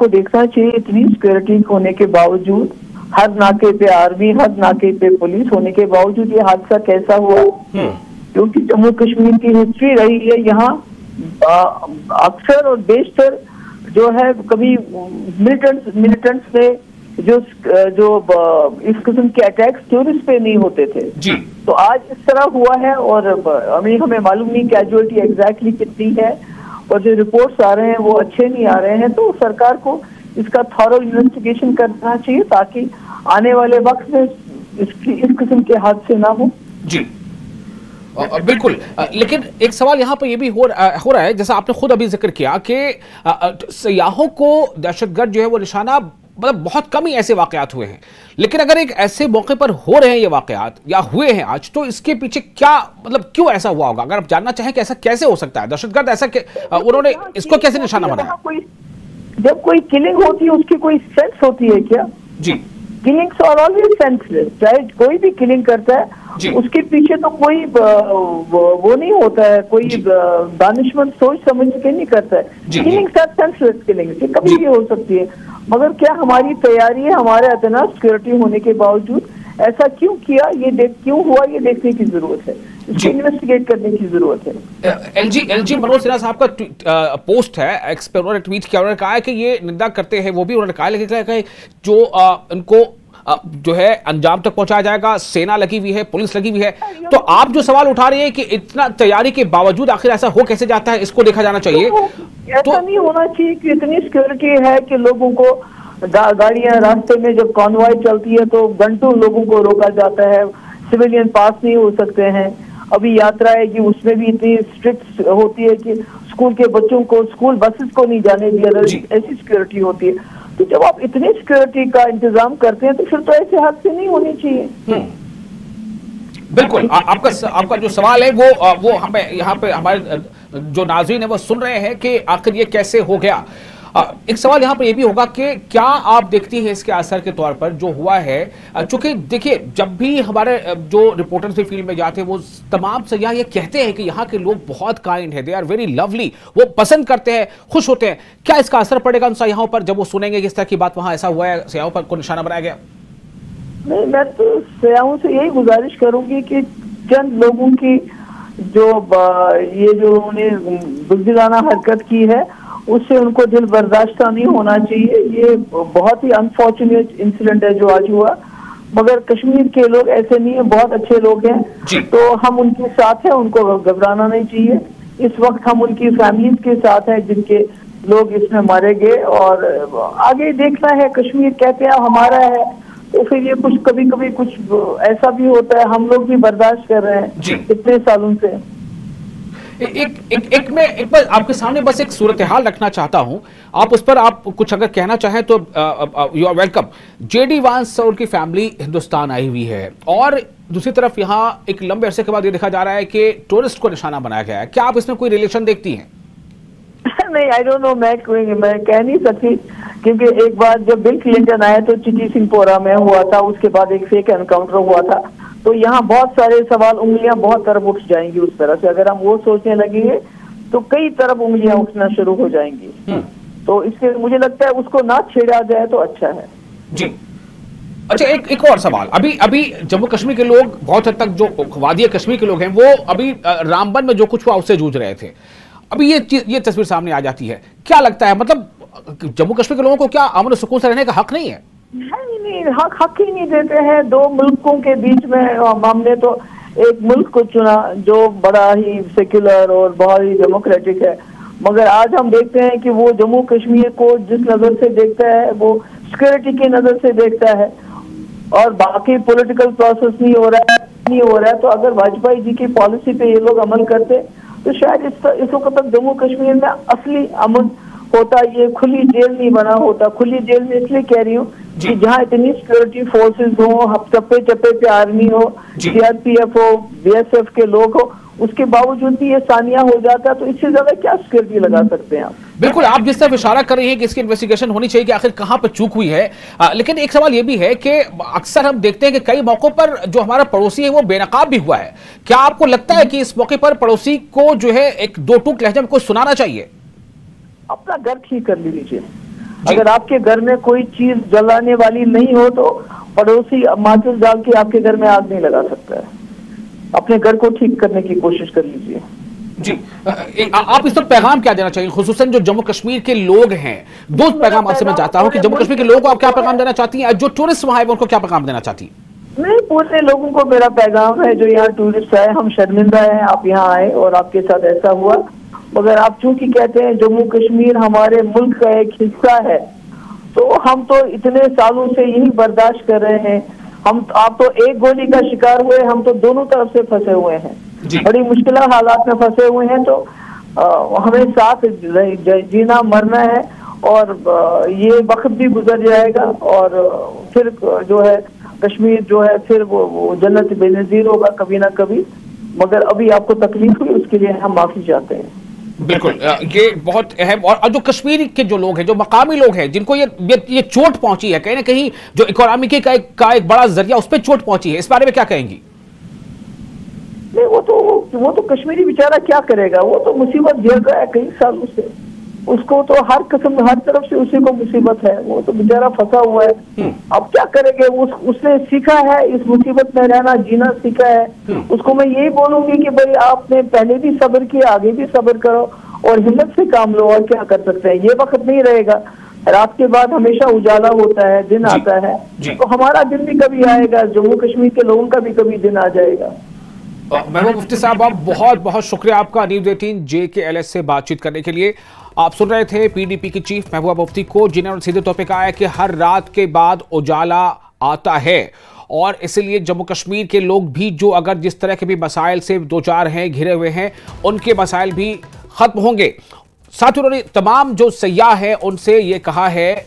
को देखना चाहिए इतनी सिक्योरिटी होने के बावजूद, हर नाके पे आर्मी, हर नाके पे पुलिस होने के बावजूद ये हादसा कैसा हुआ। क्योंकि जम्मू कश्मीर की हिस्ट्री रही है, यहाँ अक्सर और बेशतर जो है कभी मिलिटेंट्स ने जो इस किस्म के अटैक्स टूरिस्ट पे नहीं होते थे जी। तो आज इस तरह हुआ है, और हमें मालूम नहीं कैजुअलिटी एग्जैक्टली कितनी है, और जो रिपोर्ट्स आ रहे हैं वो अच्छे नहीं आ रहे हैं। तो सरकार को इसका थॉरो इन्वेस्टिगेशन करना चाहिए ताकि आने वाले वक्त में इस किस्म के हादसे ना हो। जी बिल्कुल। लेकिन एक सवाल यहाँ पर यह भी हो रहा है, जैसा आपने खुद अभी जिक्र किया कि सयाहों को दहशतगर्द जो है वो निशाना, मतलब बहुत कम ही ऐसे वाकयात हुए हैं, लेकिन अगर एक ऐसे मौके पर हो रहे हैं ये वाकयात या हुए हैं आज, तो इसके पीछे क्या मतलब क्यों ऐसा हुआ होगा? अगर आप जानना चाहें कि ऐसा कैसे हो सकता है, दहशतगर्द ऐसा उन्होंने इसको कैसे निशाना बनाया? जब कोई किलिंग होती है उसकी कोई सेंस होती है क्या? जी, किलिंग्स आर ऑलवेज सेंसलेस। चाहे कोई भी किलिंग करता है उसके पीछे तो कोई वो नहीं होता है, कोई दानिशमंद सोच समझ के नहीं करता है। किलिंग्स आर सेंसलेस किलिंग्स, ये कभी भी हो सकती है। मगर क्या हमारी तैयारी है, हमारे इतना सिक्योरिटी होने के बावजूद ऐसा क्यों किया, क्यों हुआ, ये देखने की जरूरत है, इसको इन्वेस्टिगेट करने की जरूरत है। एलजी मनोज सिन्हा साहब का पोस्ट है, एक्स पे उन्होंने ट्वीट किया, उन्होंने कहा है कि ये निंदा करते हैं, वो भी उन्होंने कहा, लेकिन जो उनको जो है अंजाम तक पहुंचाया जाएगा, सेना लगी हुई है, पुलिस लगी हुई है। तो आप जो सवाल उठा रहे हैं कि इतना तैयारी के बावजूद आखिर ऐसा हो कैसे जाता है, इसको देखा जाना चाहिए। ऐसा नहीं होना चाहिए कि इतनी सिक्योरिटी है कि लोगों को गाड़ियां रास्ते में जब कॉन्वॉय चलती है तो घंटों लोगों को रोका जाता है, सिविलियन पास नहीं हो सकते हैं। अभी यात्रा है कि उसमें भी इतनी स्ट्रिक्ट होती है कि स्कूल के बच्चों को स्कूल बसेस को नहीं जाने दिया, ऐसी सिक्योरिटी होती है। तो जब आप इतनी सिक्योरिटी का इंतजाम करते हैं तो फिर तो ऐसे हादसे नहीं होने चाहिए। बिल्कुल। आपका जो सवाल है वो हमें यहाँ पे हमारे जो नाज़रीन है वो सुन रहे हैं कि आखिर ये कैसे हो गया। एक सवाल यहाँ पर ये भी होगा कि क्या आप देखती हैं इसके असर के तौर पर जो हुआ है, चूंकि देखिए जब भी हमारे जो रिपोर्टर्स भी फील्ड में जाते हैं वो तमाम सयाह ये कहते हैं कि यहाँ के लोग बहुत काइंड है, दे आर वेरी लवली, वो पसंद करते हैं, खुश होते हैं। क्या इसका असर पड़ेगा उन सयाहों पर जब वो सुनेंगे किस तरह की बात वहाँ ऐसा हुआ है, सयाहों पर को निशाना बनाया गया? नहीं, मैं तो सयाहों से यही गुजारिश करूंगी कि चंद लोगों की जो ये जो उन्हें बुज़दिलाना हरकत की है उससे उनको दिल बर्दाश्त नहीं होना चाहिए। ये बहुत ही अनफॉर्चुनेट इंसिडेंट है जो आज हुआ, मगर कश्मीर के लोग ऐसे नहीं है, बहुत अच्छे लोग हैं, तो हम उनके साथ हैं, उनको घबराना नहीं चाहिए। इस वक्त हम उनकी फैमिलीज के साथ हैं जिनके लोग इसमें मारे गए, और आगे देखना है। कश्मीर कहते हैं हमारा है, तो फिर ये कुछ कभी कभी कुछ ऐसा भी होता है, हम लोग भी बर्दाश्त कर रहे हैं इतने सालों से। एक बार आपके सामने बस एक सूरत हाल रखना चाहता हूं, आप उस पर आप कुछ अगर कहना चाहें तो यू आर वेलकम। जेडी वांस और उनकी फैमिली हिंदुस्तान आई हुई है, और दूसरी तरफ यहाँ एक लंबे अरसे के बाद ये देखा जा रहा है कि टूरिस्ट को निशाना बनाया गया है। क्या आप इसमें कोई रिलेशन देखती हैं? नहीं, आई डोंट नो, मैं कह नहीं सकती, क्योंकि एक बार जब बिल क्लिंटन आए तो चिटी सिंहपोरा में हुआ था, उसके बाद एक फेक एनकाउंटर हुआ था, तो यहाँ बहुत सारे सवाल, उंगलियां बहुत तरफ उठ जाएंगी उस तरह से। अगर हम वो सोचने लगेंगे तो कई तरफ उंगलियां उठना शुरू हो जाएंगी। तो इसलिए मुझे लगता है उसको ना छेड़ा जाए तो अच्छा है। जी अच्छा, एक और सवाल। अभी जम्मू कश्मीर के लोग बहुत हद तक, जो वादी कश्मीर के लोग हैं, वो अभी रामबन में जो कुछ हुआ उससे जूझ रहे थे। अभी ये तस्वीर सामने आ जाती है, क्या लगता है, मतलब जम्मू कश्मीर के लोगों को क्या अमन सुकून से रहने का हक नहीं है? नहीं, हक ही नहीं देते हैं। दो मुल्कों के बीच में हमने तो एक मुल्क को चुना जो बड़ा ही सेक्युलर और बहुत ही डेमोक्रेटिक है, मगर आज हम देखते हैं कि वो जम्मू कश्मीर को जिस नजर से देखता है वो सिक्योरिटी की नजर से देखता है, और बाकी पॉलिटिकल प्रोसेस नहीं हो रहा है। तो अगर वाजपेयी जी की पॉलिसी पे ये लोग अमल करते तो शायद इस वक्त तक जम्मू कश्मीर में असली अमन होता, ये खुली जेल नहीं बना होता। खुली जेल में इसलिए कह रही हूँ कि जहाँ इतनी सिक्योरिटी फोर्सेस हो, चप्पे चप्पे पे आर्मी हो, सीआरपीएफ हो, बीएसएफ के लोग हो, उसके बावजूद भी ये सानिया हो जाता, तो इससे ज्यादा क्या सिक्योरिटी लगा सकते हैं आप? बिल्कुल, आप जिस तरफ इशारा कर रही हैं कि इसकी इन्वेस्टिगेशन होनी चाहिए कि आखिर कहां पर चूक हुई है, लेकिन एक सवाल ये भी है कि अक्सर हम देखते हैं कि कई मौकों पर जो हमारा पड़ोसी है वो बेनकाब भी हुआ है। क्या आपको लगता है कि इस मौके पर पड़ोसी को जो है एक दो टूक लहजे में कुछ सुनाना चाहिए? अपना घर ठीक कर लीजिए। अगर आपके घर में कोई चीज जलाने वाली नहीं हो तो पड़ोसी माचिस डाल के आपके घर में आग नहीं लगा सकता है। अपने घर को ठीक करने की कोशिश कर लीजिए। जी, आप इस पर पैगाम क्या देना चाहिए, खुसूसन जो जम्मू कश्मीर के लोग हैं? दो पैगाम आपसे मैं चाहता हूं कि जम्मू कश्मीर के लोगों को आप क्या पैगाम देना चाहती हैं, जो टूरिस्ट वहां है उनको क्या पैगाम देना चाहती हैं? नहीं, पूरे लोगों को मेरा पैगाम है जो यहाँ टूरिस्ट आए, हम शर्मिंदा हैं आप यहाँ आए और आपके साथ ऐसा हुआ, मगर आप चूंकि कहते हैं जम्मू कश्मीर हमारे मुल्क का एक हिस्सा है, तो हम तो इतने सालों से यही बर्दाश्त कर रहे हैं। आप तो एक गोली का शिकार हुए, हम तो दोनों तरफ से फंसे हुए हैं, बड़ी मुश्किल हालात में फंसे हुए हैं। तो हमें साथ जीना मरना है और ये वक्त भी गुजर जाएगा और फिर जो है कश्मीर जो है फिर वो जन्नत बेनज़ीर होगा कभी ना कभी, मगर अभी आपको तकलीफ हुई उसके लिए हम माफी चाहते हैं। बिल्कुल, ये बहुत अहम। और जो कश्मीर के जो लोग हैं, जो मकामी लोग हैं, जिनको ये चोट पहुंची है, कहीं ना कहीं जो इकोनॉमी का एक बड़ा जरिया उस पर चोट पहुंची है, इस बारे में क्या कहेंगी? नहीं, वो तो कश्मीरी बेचारा क्या करेगा, वो तो मुसीबत झेल रहा है कई सालों से, उसको तो हर किस्म हर तरफ से उसी को मुसीबत है, वो तो बेचारा फंसा हुआ है। अब क्या करेंगे, उसने सीखा है इस मुसीबत में रहना, जीना सीखा है। उसको मैं यही बोलूंगी कि भाई आपने पहले भी सब्र किया, आगे भी सब्र करो और हिम्मत से काम लो, और क्या कर सकते हैं। ये वक्त नहीं रहेगा, रात के बाद हमेशा उजाला होता है, दिन आता है, तो हमारा दिन भी कभी आएगा, जम्मू कश्मीर के लोगों का भी कभी दिन आ जाएगा। महबूब मुफ्ती साहब, आप बहुत बहुत शुक्रिया आपका न्यूज़ 18 JKLS से बातचीत करने के लिए। आप सुन रहे थे PDP की चीफ महबूबा मुफ्ती को, जिन्होंने सीधे तौर पे कहा है कि हर रात के बाद उजाला आता है और इसलिए जम्मू कश्मीर के लोग भी जो अगर जिस तरह के भी मसाइल से दो चार हैं, घिरे हुए हैं, उनके मसाइल भी खत्म होंगे। साथ ही उन्होंने तमाम जो सयाह हैं उनसे ये कहा है